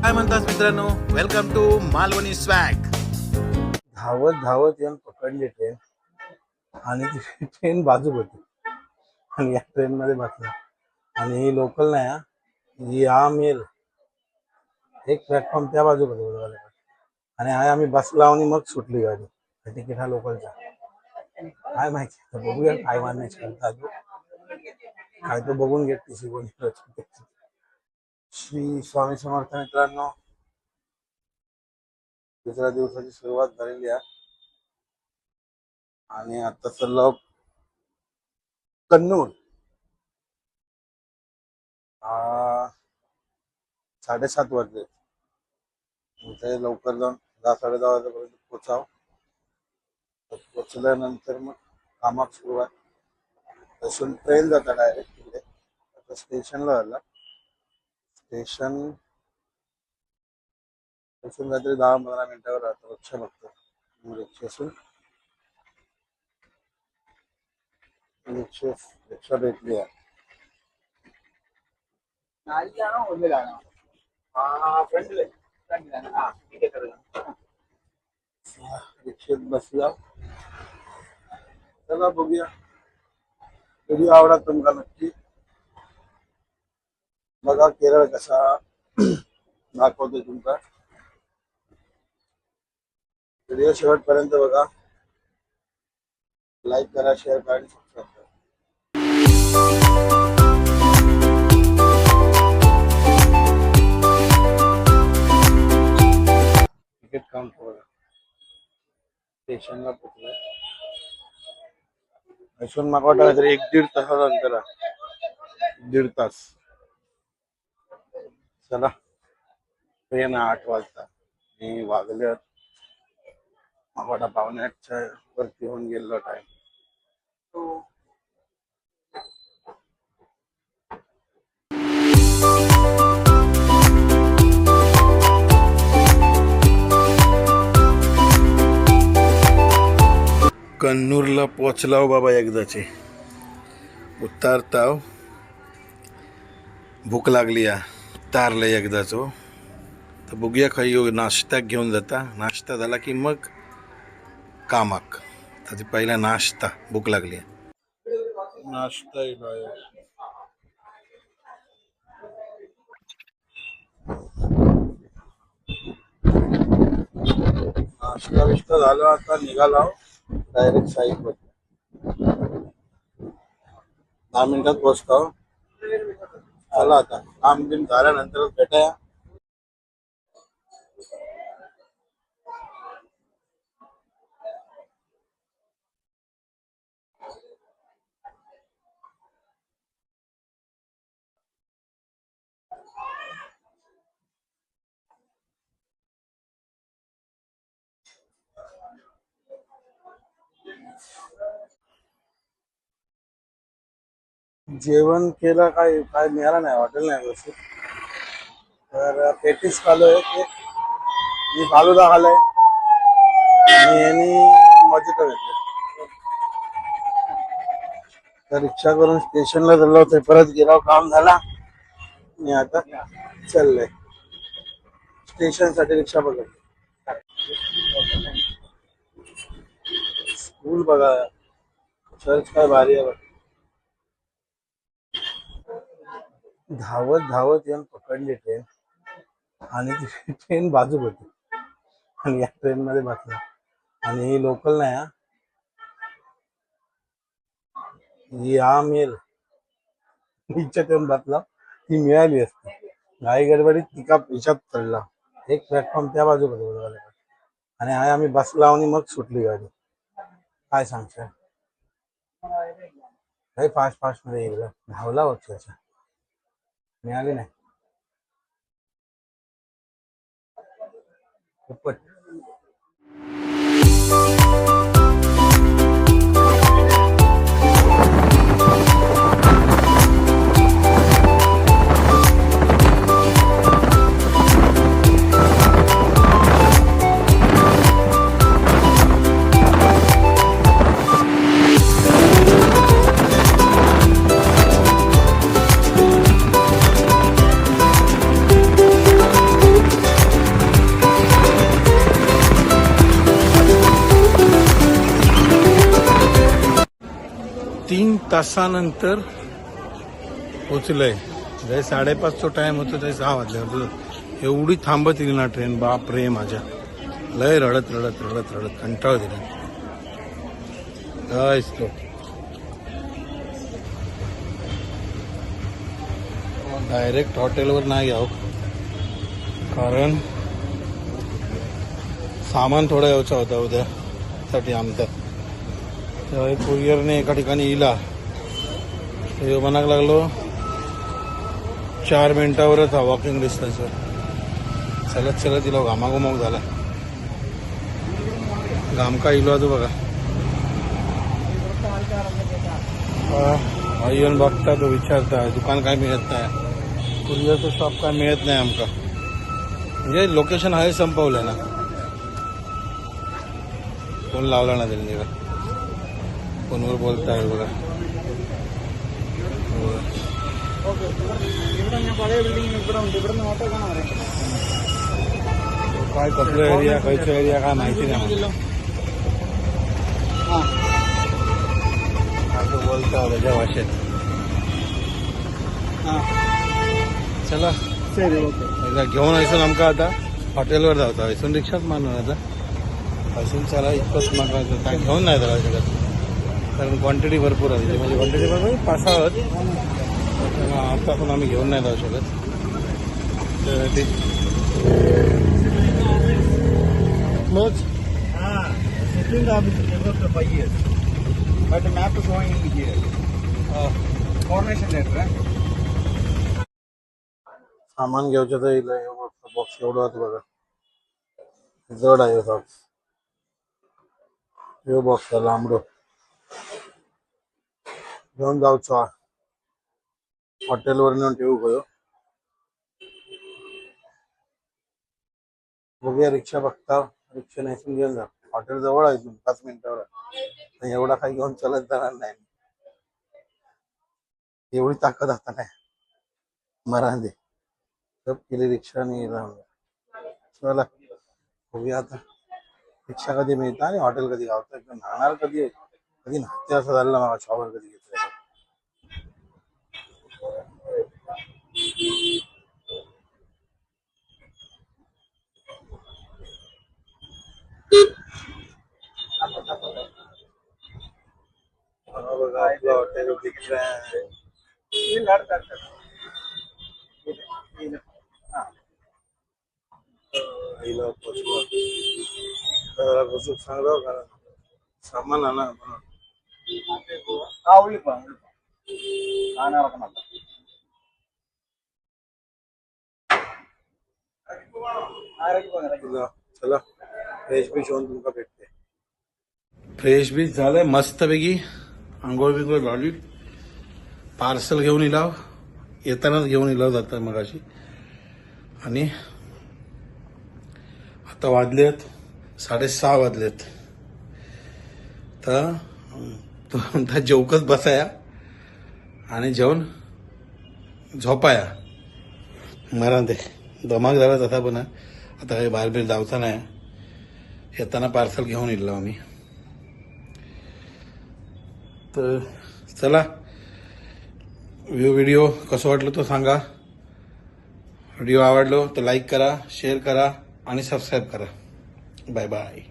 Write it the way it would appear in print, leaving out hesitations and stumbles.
काय म्हणतात मित्रांनो, वेलकम टू मालवणी स्वॅग. धावत धावत येऊन पकडली ट्रेन आणि ती ट्रेन बाजू होती आणि या ट्रेन मध्ये बसला आणि ही लोकल नाही हा, ही हा मेल एक प्लॅटफॉर्म त्या बाजू होते आणि हा आम्ही बसला आणि मग सुटली गाडी. तिकीट हा लोकलचा काय माहिती, तर बघूया काय मारण्याची करता काय तो बघून घेत टीसी कोणी. श्री स्वामी समर्थ मित्रांनो, दुसऱ्या दिवसाची सुरुवात झालेली आहे आणि आता चाललो कन्नूर. 7:30 वाजले. ते लवकर जाऊन 10-10:30 वाजेपर्यंत पोचाव. पोचल्यानंतर मग कामात सुरुवात. तसून ट्रेन जाता डायरेक्ट तिकडे. आता स्टेशनला आला. स्टेशन काहीतरी 10-15 मिनिटावर राहतं. रिक्षा बघतो. रिक्षा भेटली आहे. रिक्षेत बसला. चला बघूया, व्हिडिओ आवडला तुमका नक्की बघा. केरळ कसा दाखवतो तुमचा व्हिडिओ शेवटपर्यंत बघा. लाईक करा, शेअर करा आणि सबस्क्राईब करा. तिकीट काउंटर बघा. स्टेशनला पोहोचलोय. इथून मागं वाटत तरी 1-1.5 तासाचं अंतर आहे. 1.5 तास. चला, ट्रेन 8 वाजता मी वाजले मागवाटा 7:45च्या वरती होऊन गेलो टाइम. कन्नूरला पोचलाव बाबा एकदाचे. उतारताव, भूक लागली या उतारलं एकदाचो. तर बघूया काही नाश्ता घेऊन जाता. नाश्ता झाला की मग कामाक. तर पहिला नाश्ता, भूक लागली नाश्ता. नाश्ता बिष्टा झालं. आता निघाला डायरेक्ट साईडवर. 10 मिनिटात पोहोचतो. चला आता काम बिम झाल्यानंतरच भेटाया. जेवण केलं, काय काय मिळालं नाही, हॉटेल नाही व्यवस्थित. तर पेटीस खाल्लोय, मी फालुदा खाल्लाय आणि यांनी मजितो घेतले. तर रिक्षा करून स्टेशनला चाललो होते. परत गेलो, काम झाला आणि आता चाललंय स्टेशन साठी. रिक्षा बघत. स्कूल बघा, चर्च काय भारी आहे. धावत धावत येऊन पकडली ट्रेन आणि ती ट्रेन बाजू होती आणि या ट्रेन मध्ये बसला आणि ही लोकल नाही हा, ही हा मेल. हिच्यात येऊन बसला. ती मिळाली असती. घाई गडबडीत तिका हिच्यात चढला. एक प्लॅटफॉर्म त्या बाजू होते आणि हा आम्ही बसला आणि मग सुटली गाडी. काय सांगशाल, काही फास्ट फास्ट मध्ये गेलं. धावला अक्षरशः, मिळाली नाही. खूपच. तासानंतर पोचलंय. जरी 5:30चा टाइम होतो तरी 6 वाजले. एवढी थांबत येईल ना ट्रेन, बाप रे माझ्या. लय रडत रडत रडत रडत कंटाळ दिला. कायच तो डायरेक्ट हॉटेलवर नाही यावं, कारण सामान थोडा यायचा होता उद्यासाठी आमचा. तेव्हा कुरिअरने एका ठिकाणी इला ते म्हणायला लागलो 4 मिनिटावरच हा वॉकिंग डिस्टन्सवर. चलत चलत इलो घामाघुमाग झाला. घामका इलो तो बघा. येऊन बघता तो विचारता दुकान काय मिळत नाही, कुरिअरचं शॉप काय मिळत नाही आमका. म्हणजे लोकेशन आहे संपवलं ना, फोन लावला ना त्यांनी का फोनवर बोलताय बघा. काय कपडे एरिया खायचं एरिया काय माहिती नाही मला. असं बोलता त्याच्या भाषेत. चला एकदा घेऊन यायचं आमका. आता हॉटेलवर जावता इथून रिक्षाच मारणार. आता असून चला इतकंच मागायचं, काय घेऊन नाही जायला शकत, कारण क्वांटिटी भरपूर आहे. म्हणजे क्वांटिटी भरपूर 5 आहोत, आता पण आम्ही घेऊन नाही जाऊ शकत. तर ते close? But the map is showing here. Coordination letter. सामान घ्यायचं तर बॉक्स एवढं होतं बघा. जड आहे बॉक्स. हे बॉक्स लांबडो घेऊन जाऊचो. हॉटेलवर नेऊन ठेवू गयो. बघूया रिक्षा बघता, रिक्षा नाही घेऊन जा. हॉटेल जवळ आहे, 5 मिनिटावर. एवढा काही घेऊन चलत जाणार नाही, एवढी ताकद आता नाही. मरांदे सब केली रिक्षा नाही. चला बघूया आता रिक्षा कधी मिळतं आणि हॉटेल कधी गावतं. एकदम नाणार कधी कधी नाते असं झालं मला. शॉवर कधी घेतलं. बघा आपलं हॉटेल दिखतंय. सांगा कारण सामान आणा आपण. चला फ्रेश बीच होऊन तुमका भेटते. फ्रेश बीच झालंय मस्तपैकी. आंघोळ बिंघोळ झाली. पार्सल घेऊन इलाव, येतानाच घेऊन इलाव जातं मगाशी. आणि आता वाजलेत 6:30 वाजलेत. तर तो म्हणता जेवकच बसाया आणि जेवण झोपाया. मरा ते दमाग झाला तसा पण. आता काही बाहेर बिर जावचा नाही. येताना पार्सल घेऊन इलो आम्ही. तर चला व्हिडिओ कसं वाटलं तो सांगा. व्हिडिओ आवडलो तर लाईक करा, शेअर करा आणि सबस्क्राईब करा. Bye bye.